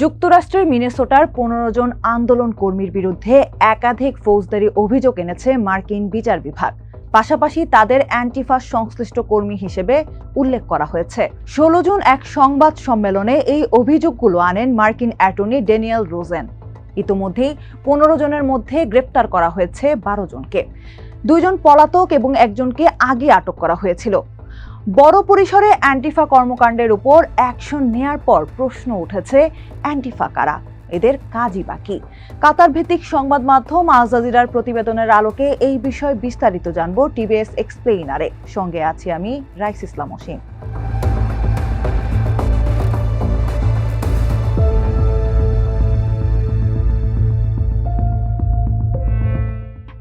যুক্তরাষ্ট্রের মিনেসোটার ১৫ জন আন্দোলন কর্মীর বিরুদ্ধে একাধিক ফৌজদারি অভিযোগ এনেছে মার্কিন বিচার বিভাগ। পাশাপাশি তাদের অ্যান্টিফা সংশ্লিষ্ট কর্মী হিসেবে উল্লেখ করা হয়েছে। ১৬ জুন এক সংবাদ সম্মেলনে এই অভিযোগগুলো আনেন মার্কিন অ্যাটর্নি ড্যানিয়েল রোজেন। ইতোমধ্যেই ১৫ জনের মধ্যে গ্রেপ্তার করা হয়েছে ১২ জনকে। ২ জন পলাতক এবং একজনকে আগে আটক করা হয়েছিল। বড় পরিসরে অ্যান্টিফা কর্মকাণ্ডের উপর অ্যাকশন নেয়ার পর প্রশ্ন উঠেছে, অ্যান্টিফা কারা, এদের কাজই বাকি। কাতার ভিত্তিক সংবাদ মাধ্যম আল জাজিরার প্রতিবেদনের আলোকে এই বিষয়ে বিস্তারিত জানবো টিবিএস এক্সপ্লেইনারে। সঙ্গে আছি আমি রাইস ইসলাম অসীম।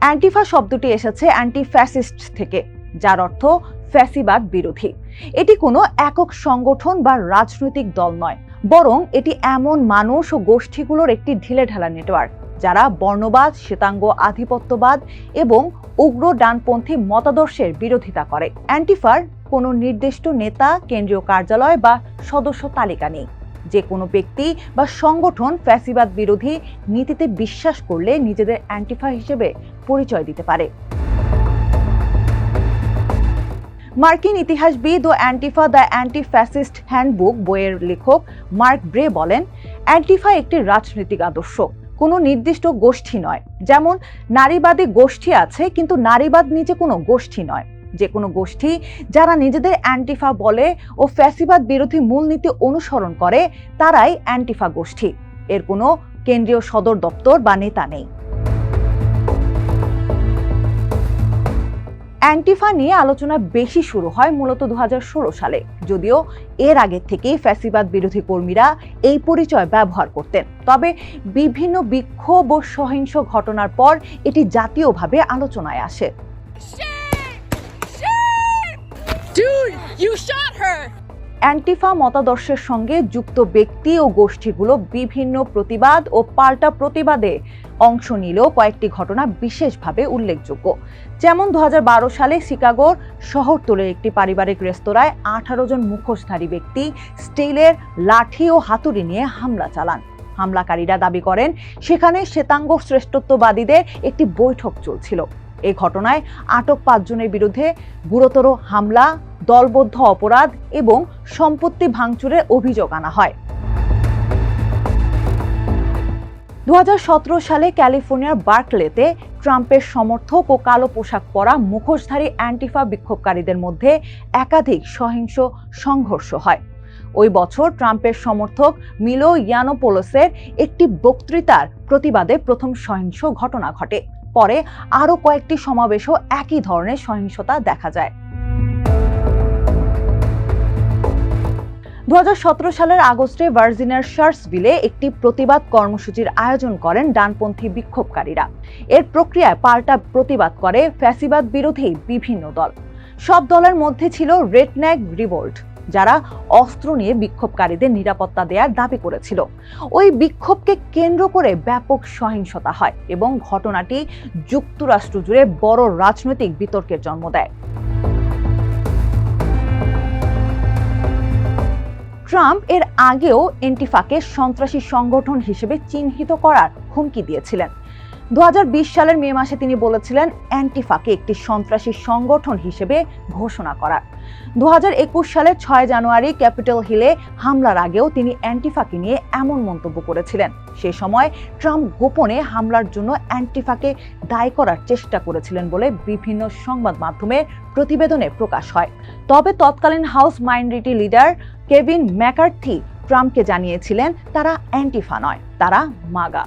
অ্যান্টিফা শব্দটি এসেছে অ্যান্টি ফ্যাসিস্ট থেকে, যার অর্থ ফ্যাসিবাদ বিরোধী। এটি কোনো একক সংগঠন বা রাজনৈতিক দল নয়, বরং এটি এমন মানুষ ও গোষ্ঠীগুলোর একটি ঢিলেঢালা নেটওয়ার্ক যারা বর্ণবাদ, শ্বেতাঙ্গ আধিপত্যবাদ এবং উগ্র ডানপন্থী মতাদর্শের বিরোধিতা করে। অ্যান্টিফার কোনো নির্দিষ্ট নেতা, কেন্দ্রীয় কার্যালয় বা সদস্য তালিকা নেই। যে কোনো ব্যক্তি বা সংগঠন ফ্যাসিবাদ বিরোধী নীতিতে বিশ্বাস করলে নিজেদের অ্যান্টিফা হিসেবে পরিচয় দিতে পারে। মার্কিন ইতিহাসবিদ ও অ্যান্টিফা দ্য অ্যান্টি ফ্যাসিস্ট হ্যান্ডবুক বইয়ের লেখক মার্ক ব্রে বলেন, অ্যান্টিফা একটি রাজনৈতিক আদর্শ, কোনো নির্দিষ্ট গোষ্ঠী নয়। যেমন নারীবাদী গোষ্ঠী আছে, কিন্তু নারীবাদ নিজে কোনো গোষ্ঠী নয়। যে কোনো গোষ্ঠী যারা নিজেদের অ্যান্টিফা বলে ও ফ্যাসিবাদ বিরোধী মূলনীতি অনুসরণ করে তারাই অ্যান্টিফা গোষ্ঠী। এর কোনো কেন্দ্রীয় সদর দপ্তর বা নেতা নেই। অ্যান্টিফা নিয়ে আলোচনা বেশি শুরু হয় মূলত ২০১৬ সালে, যদিও এর আগে থেকেই ফ্যাসিবাদ বিরোধী কর্মীরা এই পরিচয় ব্যবহার করতেন। তবে বিভিন্ন বিক্ষোভ ও সহিংস ঘটনার পর এটি জাতীয়ভাবে আলোচনায় আসে। অ্যান্টিফা মতাদর্শের সঙ্গে যুক্ত ব্যক্তি ও গোষ্ঠীগুলো বিভিন্ন প্রতিবাদ ও পাল্টা প্রতিবাদে অংশ নিলেও কয়েকটি ঘটনা বিশেষভাবে উল্লেখযোগ্য। যেমন ২০১২ সালে শিকাগোর শহরতলির একটি পারিবারিক রেস্তোরাঁয় ১৮ জন মুখোশধারী ব্যক্তি স্টিলের লাঠি ও হাতুড়ি নিয়ে হামলা চালান। হামলাকারীরা দাবি করেন সেখানে শ্বেতাঙ্গ শ্রেষ্ঠত্ববাদীদের একটি বৈঠক চলছিল। এই ঘটনায় আটক ৫ জনের বিরুদ্ধে গুরুতর হামলা, দলবদ্ধ অপরাধ এবং সম্পত্তি ভাঙচুরের অভিযোগ আনা হয়। ২০১৭ সালে ক্যালিফোর্নিয়ার বার্কলেতে ট্রাম্পের সমর্থক ও কালো পোশাক পরা মুখোশধারী অ্যান্টিফা বিক্ষোভকারীদের মধ্যে একাধিক সহিংস সংঘর্ষ হয়। ওই বছর ট্রাম্পের সমর্থক মিলো ইয়ানোপোলোসের একটি বক্তৃতার প্রতিবাদে প্রথম সহিংস ঘটনা ঘটে। পরে আরও কয়েকটি সমাবেশও একই ধরনের সহিংসতা দেখা যায়। ২০১৭ সালের আগস্টে ভার্জিনিয়ার শার্লসভিলে একটি প্রতিবাদ কর্মসূচির আয়োজন করেন ডানপন্থী বিক্ষোভকারীরা। এর প্রক্রিয়ায় পাল্টা প্রতিবাদ করে ফ্যাসিবাদ বিরোধী বিভিন্ন দল। সব দলের মধ্যে ছিল রেডনেক রিভোল্ট, যারা অস্ত্র নিয়ে বিক্ষোভকারীদের নিরাপত্তা দেওয়ার দাবি করেছিল। ওই বিক্ষোভকে কেন্দ্র করে ব্যাপক সহিংসতা হয় এবং ঘটনাটি যুক্তরাষ্ট্র জুড়ে বড় রাজনৈতিক বিতর্কের জন্ম দেয়। ট্রাম্প এর আগেও অ্যান্টিফাকে সন্ত্রাসী সংগঠন হিসেবে চিহ্নিত করার হুমকি দিয়েছিলেন। ২০২০ সালের মে মাসে তিনি বলেছিলেন অ্যান্টিফাকে একটি সন্ত্রাসী সংগঠন হিসেবে ঘোষণা করার। ২০২১ সালের ৬ জানুয়ারি ক্যাপিটল হিলে হামলার আগেও তিনি অ্যান্টিফাকে নিয়ে এমন মন্তব্য করেছিলেন। সে সময় ট্রাম্প গোপনে হামলার জন্য অ্যান্টিফাকে দায়ী করার চেষ্টা করেছিলেন বলে বিভিন্ন সংবাদ মাধ্যমের প্রতিবেদনে প্রকাশ হয়। তবে তৎকালীন house minority leader Kevin McCarthy ট্রাম্পকে জানিয়েছিলেন তারা অ্যান্টিফা নয়, তারা মাগা।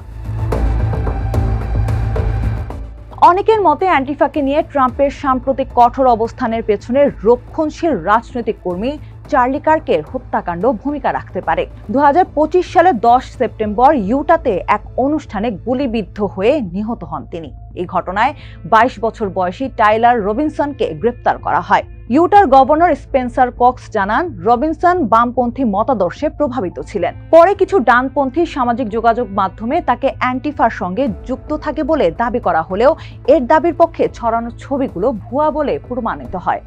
অনেকের মতে অ্যান্টিফাকে নিয়ে ট্রাম্পের সাম্প্রতিক কঠোর অবস্থানের পেছনে রক্ষণশীল রাজনৈতিক কর্মী চার্লি কার্কের হত্যাকাণ্ড ভূমিকা রাখতে পারে। ২০২৫ সালের ১০ সেপ্টেম্বর ইউটাতে এক অনুষ্ঠানে গুলিবিদ্ধ হয়ে নিহত হন তিনি। এই ঘটনায় ২২ বছর বয়সী টাইলার রবিনসনকে গ্রেপ্তার করা হয়। ইউটার গভর্নর স্পেন্সার কক্স জানান, রবিনসন বামপন্থী মতাদর্শে প্রভাবিত ছিলেন। পরে কিছু ডানপন্থী সামাজিক যোগাযোগ মাধ্যমে তাকে অ্যান্টিফার সঙ্গে যুক্ত থাকে বলে দাবি করা হলেও এর দাবির পক্ষে ছড়ানো ছবিগুলো ভুয়া বলে প্রমাণিত হয়।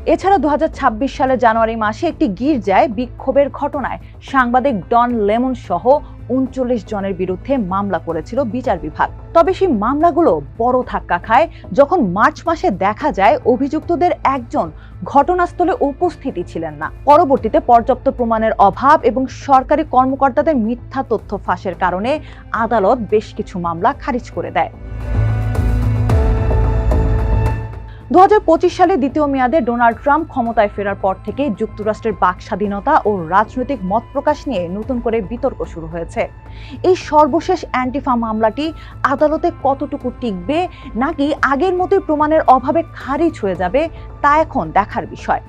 এছাড়া 2026 সালের জানুয়ারি মাসে একটি গির্জায় বিক্ষোভের ঘটনায় সাংবাদিক ডন লেমন সহ ৩৯ জনের বিরুদ্ধে মামলা করেছিল বিচার বিভাগ। তবে সেই মামলাগুলো বড় ধাক্কা খায় যখন মার্চ মাসে দেখা যায় অভিযুক্তদের একজন ঘটনাস্থলে উপস্থিতই ছিলেন না। পরবর্তীতে পর্যাপ্ত প্রমাণের অভাব এবং সরকারি কর্মকর্তাদের মিথ্যা তথ্য ফাঁসের কারণে আদালত বেশ কিছু মামলা খারিজ করে দেয়। 2025 সালে দ্বিতীয় মেয়াদে ডোনাল্ড ট্রাম্প ক্ষমতায় ফেরার পর থেকে যুক্তরাষ্ট্রের বাক স্বাধীনতা ও রাজনৈতিক মত প্রকাশ নিয়ে নতুন করে বিতর্ক শুরু হয়েছে। এই সর্বশেষ অ্যান্টিফা মামলাটি আদালতে কতটুকু টিকবে নাকি আগের মতোই প্রমাণের অভাবে খারিজ হয়ে যাবে তা এখন দেখার বিষয়।